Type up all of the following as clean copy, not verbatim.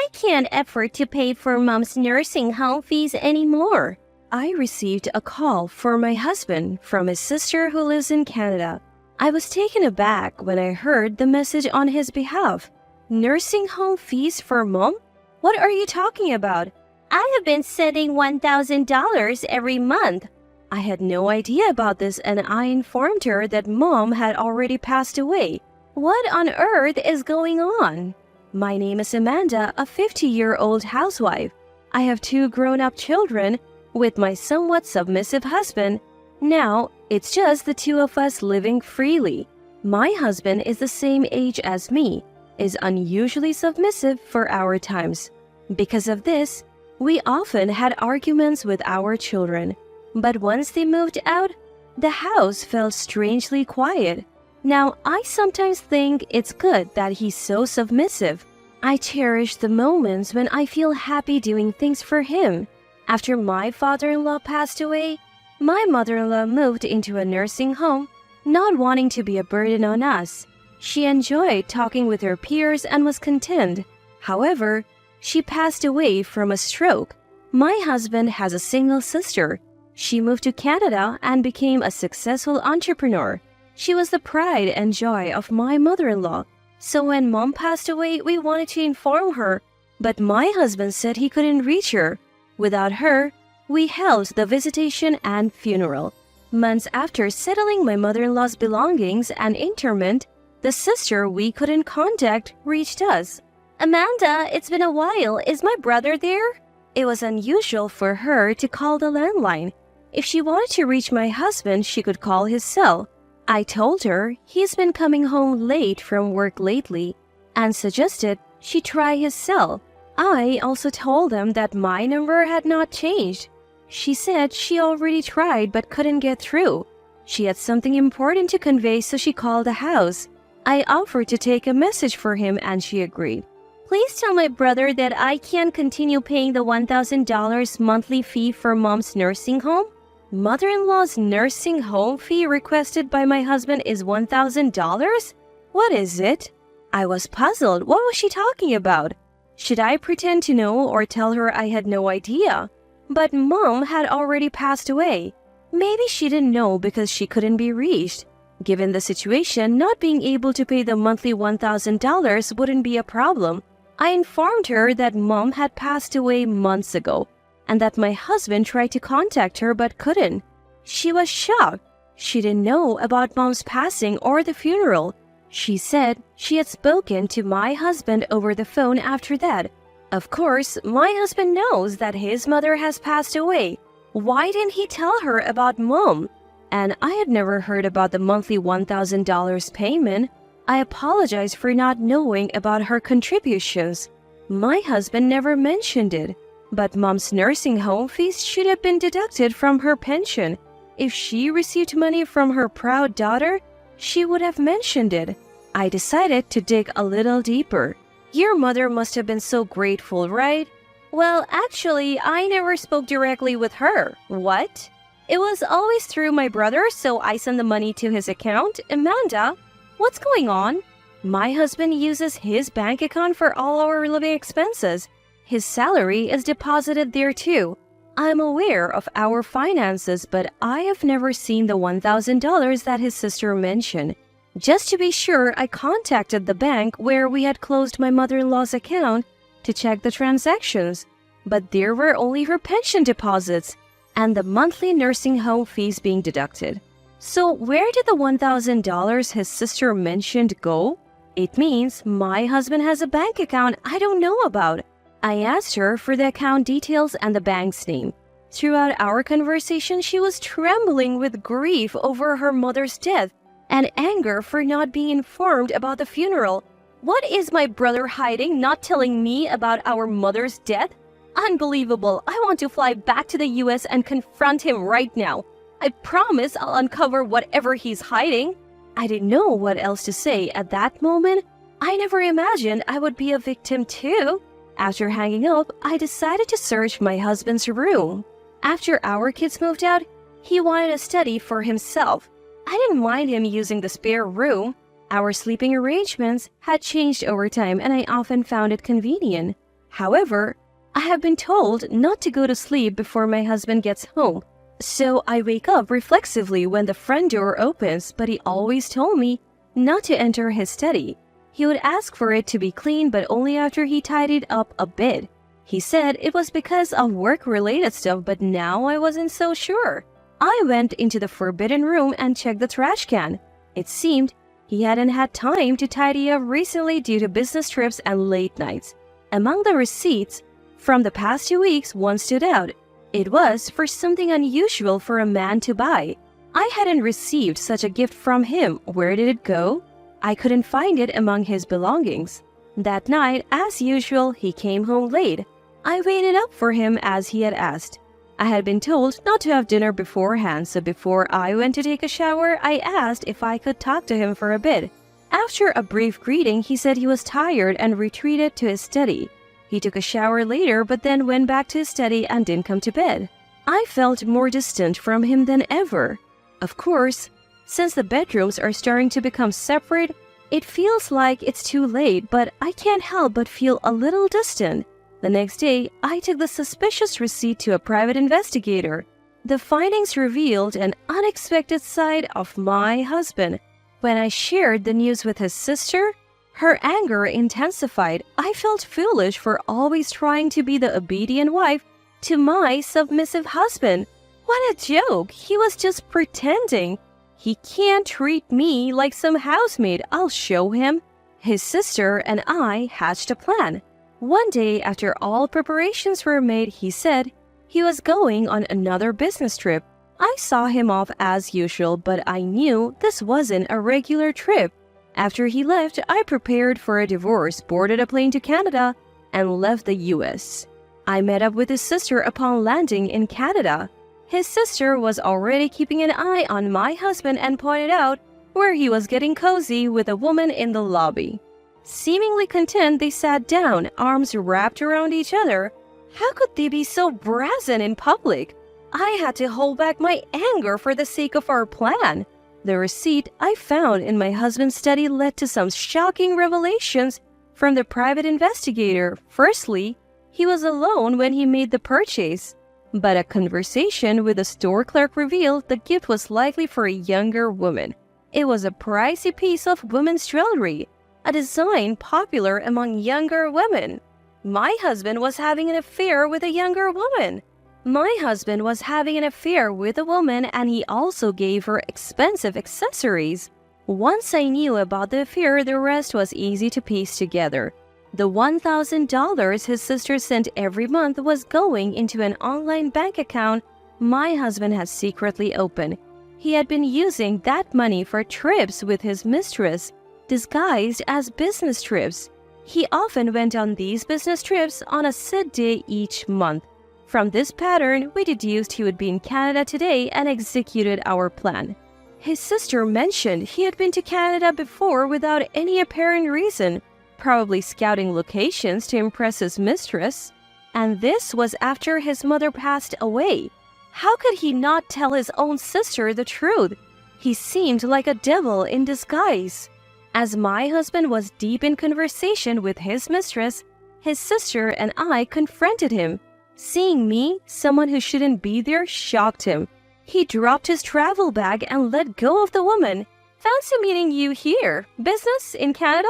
I can't afford to pay for mom's nursing home fees anymore. I received a call for my husband from his sister who lives in Canada. I was taken aback when I heard the message on his behalf. Nursing home fees for mom? What are you talking about? I have been sending $1,000 every month. I had no idea about this and I informed her that mom had already passed away. What on earth is going on? My name is Amanda, a 50-year-old housewife. I have 2 grown-up children with my somewhat submissive husband. Now, it's just the 2 of us living freely. My husband is the same age as me, is unusually submissive for our times. Because of this, we often had arguments with our children. But once they moved out, the house felt strangely quiet. Now, I sometimes think it's good that he's so submissive. I cherish the moments when I feel happy doing things for him. After my father-in-law passed away, my mother-in-law moved into a nursing home, not wanting to be a burden on us. She enjoyed talking with her peers and was content. However, she passed away from a stroke. My husband has a single sister. She moved to Canada and became a successful entrepreneur. She was the pride and joy of my mother-in-law. So when mom passed away, we wanted to inform her, but my husband said he couldn't reach her. Without her, we held the visitation and funeral. Months after settling my mother-in-law's belongings and interment, the sister we couldn't contact reached us. Amanda, it's been a while. Is my brother there? It was unusual for her to call the landline. If she wanted to reach my husband, she could call his cell. I told her he's been coming home late from work lately and suggested she try his cell. I also told them that my number had not changed. She said she already tried but couldn't get through. She had something important to convey, so she called the house. I offered to take a message for him and she agreed. Please tell my brother that I can't continue paying the $1,000 monthly fee for mom's nursing home. Mother-in-law's nursing home fee requested by my husband is $1,000? What is it? I was puzzled. What was she talking about? Should I pretend to know or tell her I had no idea? But mom had already passed away. Maybe she didn't know because she couldn't be reached. Given the situation, not being able to pay the monthly $1,000 wouldn't be a problem. I informed her that mom had passed away months ago and that my husband tried to contact her but couldn't. She was shocked. She didn't know about mom's passing or the funeral. She said she had spoken to my husband over the phone after that. Of course, my husband knows that his mother has passed away. Why didn't he tell her about mom? And I had never heard about the monthly $1,000 payment. I apologize for not knowing about her contributions. My husband never mentioned it. But mom's nursing home fees should have been deducted from her pension. If she received money from her proud daughter, she would have mentioned it. I decided to dig a little deeper. Your mother must have been so grateful, right? Well, actually, I never spoke directly with her. What? It was always through my brother, so I sent the money to his account. Amanda, what's going on? My husband uses his bank account for all our living expenses. His salary is deposited there too. I'm aware of our finances, but I have never seen the $1,000 that his sister mentioned. Just to be sure, I contacted the bank where we had closed my mother-in-law's account to check the transactions, but there were only her pension deposits and the monthly nursing home fees being deducted. So where did the $1,000 his sister mentioned go? It means my husband has a bank account I don't know about. I asked her for the account details and the bank's name. Throughout our conversation, she was trembling with grief over her mother's death and anger for not being informed about the funeral. What is my brother hiding, not telling me about our mother's death? Unbelievable. I want to fly back to the US and confront him right now. I promise I'll uncover whatever he's hiding. I didn't know what else to say at that moment. I never imagined I would be a victim too. After hanging up, I decided to search my husband's room. After our kids moved out, he wanted a study for himself. I didn't mind him using the spare room. Our sleeping arrangements had changed over time and I often found it convenient. However, I have been told not to go to sleep before my husband gets home. So I wake up reflexively when the front door opens, but he always told me not to enter his study. He would ask for it to be clean, but only after he tidied up a bit. He said it was because of work-related stuff, but now I wasn't so sure. I went into the forbidden room and checked the trash can. It seemed he hadn't had time to tidy up recently due to business trips and late nights. Among the receipts from the past 2 weeks, one stood out. It was for something unusual for a man to buy. I hadn't received such a gift from him. Where did it go? I couldn't find it among his belongings. That night, as usual, he came home late. I waited up for him as he had asked. I had been told not to have dinner beforehand, so before I went to take a shower, I asked if I could talk to him for a bit. After a brief greeting, he said he was tired and retreated to his study. He took a shower later, but then went back to his study and didn't come to bed. I felt more distant from him than ever. Of course, since the bedrooms are starting to become separate, it feels like it's too late, but I can't help but feel a little distant. The next day, I took the suspicious receipt to a private investigator. The findings revealed an unexpected side of my husband. When I shared the news with his sister, her anger intensified. I felt foolish for always trying to be the obedient wife to my submissive husband. What a joke! He was just pretending. He can't treat me like some housemaid. I'll show him. His sister and I hatched a plan. One day, after all preparations were made, he said he was going on another business trip. I saw him off as usual, but I knew this wasn't a regular trip. After he left, I prepared for a divorce, boarded a plane to Canada, and left the US. I met up with his sister upon landing in Canada. His sister was already keeping an eye on my husband and pointed out where he was getting cozy with a woman in the lobby. Seemingly content, they sat down, arms wrapped around each other. How could they be so brazen in public? I had to hold back my anger for the sake of our plan. The receipt I found in my husband's study led to some shocking revelations from the private investigator. Firstly, he was alone when he made the purchase, but a conversation with the store clerk revealed the gift was likely for a younger woman. It was a pricey piece of women's jewelry, a design popular among younger women. My husband was having an affair with a younger woman. My husband was having an affair with a woman, and he also gave her expensive accessories. Once I knew about the affair, the rest was easy to piece together. The $1,000 his sister sent every month was going into an online bank account my husband had secretly opened. He had been using that money for trips with his mistress, disguised as business trips. He often went on these business trips on a set day each month. From this pattern, we deduced he would be in Canada today and executed our plan. His sister mentioned he had been to Canada before without any apparent reason, probably scouting locations to impress his mistress. And this was after his mother passed away. How could he not tell his own sister the truth? He seemed like a devil in disguise. As my husband was deep in conversation with his mistress, his sister and I confronted him. Seeing me, someone who shouldn't be there, shocked him. He dropped his travel bag and let go of the woman. Fancy meeting you here. Business in Canada?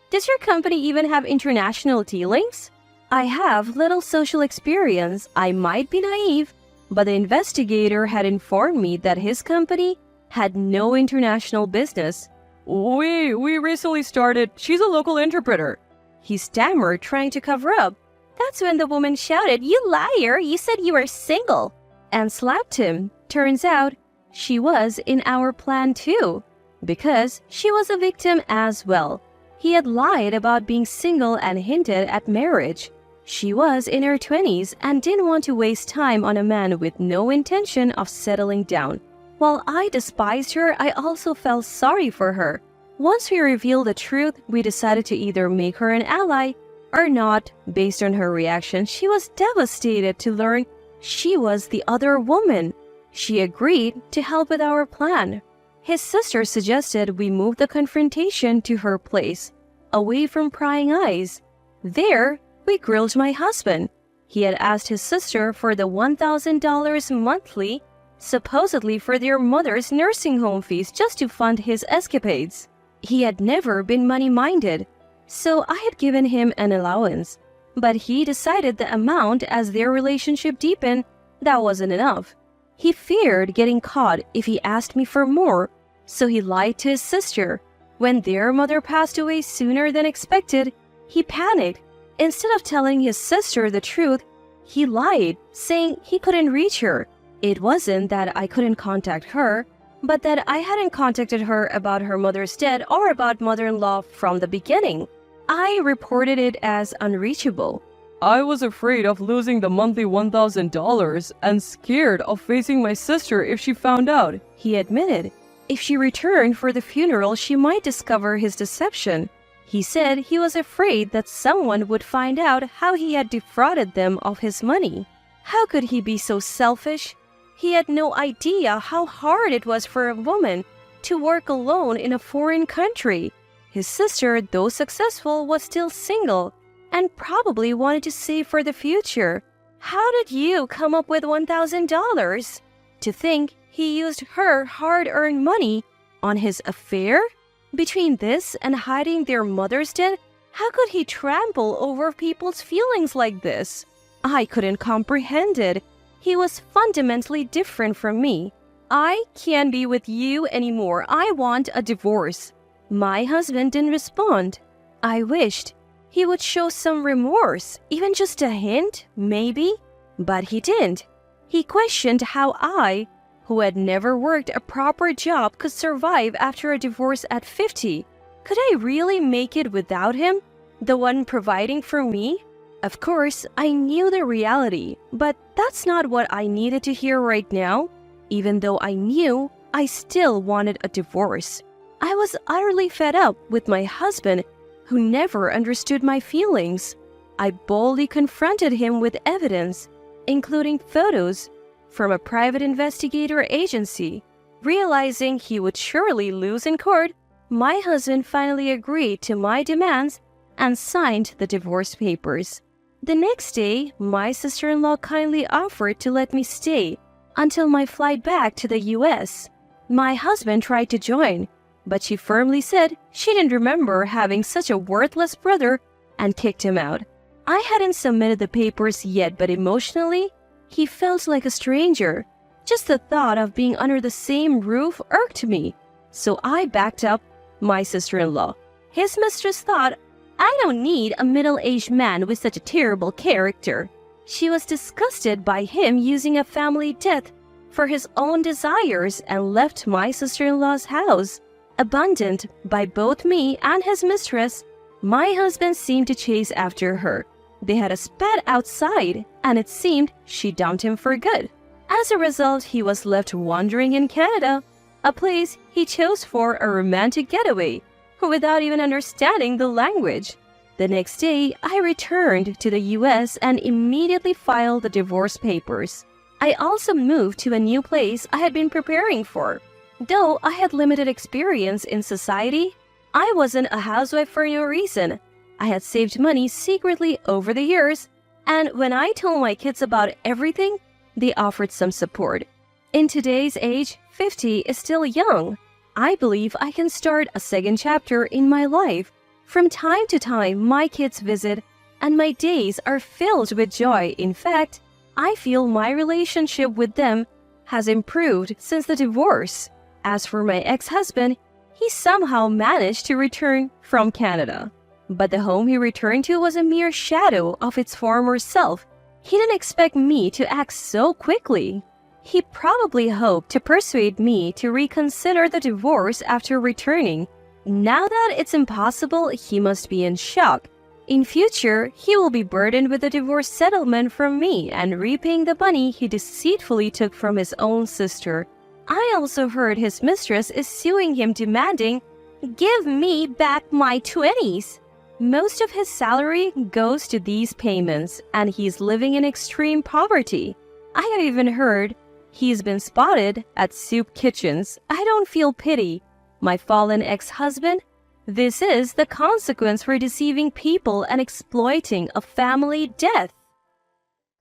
Does your company even have international dealings? I have little social experience. I might be naive, but the investigator had informed me that his company had no international business. We recently started. She's a local interpreter. He stammered, trying to cover up. That's when the woman shouted, "You liar! You said you were single!" and slapped him. Turns out, she was in our plan too, because she was a victim as well. He had lied about being single and hinted at marriage. She was in her 20s and didn't want to waste time on a man with no intention of settling down. While I despised her, I also felt sorry for her. Once we revealed the truth, we decided to either make her an ally or not. Based on her reaction, she was devastated to learn she was the other woman. She agreed to help with our plan. His sister suggested we move the confrontation to her place, away from prying eyes. There, we grilled my husband. He had asked his sister for the $1,000 monthly, supposedly for their mother's nursing home fees just to fund his escapades. He had never been money-minded, so I had given him an allowance. But he decided the amount as their relationship deepened, that wasn't enough. He feared getting caught if he asked me for more, so he lied to his sister. When their mother passed away sooner than expected, he panicked. Instead of telling his sister the truth, he lied, saying he couldn't reach her. It wasn't that I couldn't contact her, but that I hadn't contacted her about her mother's death or about mother-in-law from the beginning. I reported it as unreachable. I was afraid of losing the monthly $1,000 and scared of facing my sister if she found out, he admitted. If she returned for the funeral, she might discover his deception. He said he was afraid that someone would find out how he had defrauded them of his money. How could he be so selfish? He had no idea how hard it was for a woman to work alone in a foreign country. His sister, though successful, was still single and probably wanted to save for the future. How did you come up with $1,000? To think he used her hard-earned money on his affair? Between this and hiding their mother's death, how could he trample over people's feelings like this? I couldn't comprehend it. He was fundamentally different from me. I can't be with you anymore. I want a divorce. My husband didn't respond. I wished he would show some remorse, even just a hint, maybe. But he didn't. He questioned how I, who had never worked a proper job, could survive after a divorce at 50. Could I really make it without him, the one providing for me? Of course, I knew the reality, but that's not what I needed to hear right now. Even though I knew, I still wanted a divorce. I was utterly fed up with my husband, who never understood my feelings. I boldly confronted him with evidence, including photos from a private investigator agency. Realizing he would surely lose in court, my husband finally agreed to my demands and signed the divorce papers. The next day, my sister-in-law kindly offered to let me stay until my flight back to the US. My husband tried to join, but she firmly said she didn't remember having such a worthless brother and kicked him out. I hadn't submitted the papers yet, but emotionally, he felt like a stranger. Just the thought of being under the same roof irked me, so I backed up my sister-in-law. His mistress thought, I don't need a middle-aged man with such a terrible character. She was disgusted by him using a family death for his own desires and left my sister-in-law's house. Abandoned by both me and his mistress, my husband seemed to chase after her. They had a spat outside, and it seemed she dumped him for good. As a result, he was left wandering in Canada, a place he chose for a romantic getaway, without even understanding the language. The next day, I returned to the US and immediately filed the divorce papers. I also moved to a new place I had been preparing for. Though I had limited experience in society, I wasn't a housewife for no reason. I had saved money secretly over the years, and when I told my kids about everything, they offered some support. In today's age, 50 is still young. I believe I can start a second chapter in my life. From time to time, my kids visit, and my days are filled with joy. In fact, I feel my relationship with them has improved since the divorce. As for my ex-husband, he somehow managed to return from Canada. But the home he returned to was a mere shadow of its former self. He didn't expect me to act so quickly. He probably hoped to persuade me to reconsider the divorce after returning. Now that it's impossible, he must be in shock. In future, he will be burdened with a divorce settlement from me and repaying the money he deceitfully took from his own sister. I also heard his mistress is suing him, demanding, "Give me back my 20s." Most of his salary goes to these payments, and he's living in extreme poverty. I have even heard he's been spotted at soup kitchens. I don't feel pity. My fallen ex-husband, This is the consequence for deceiving people and exploiting a family death.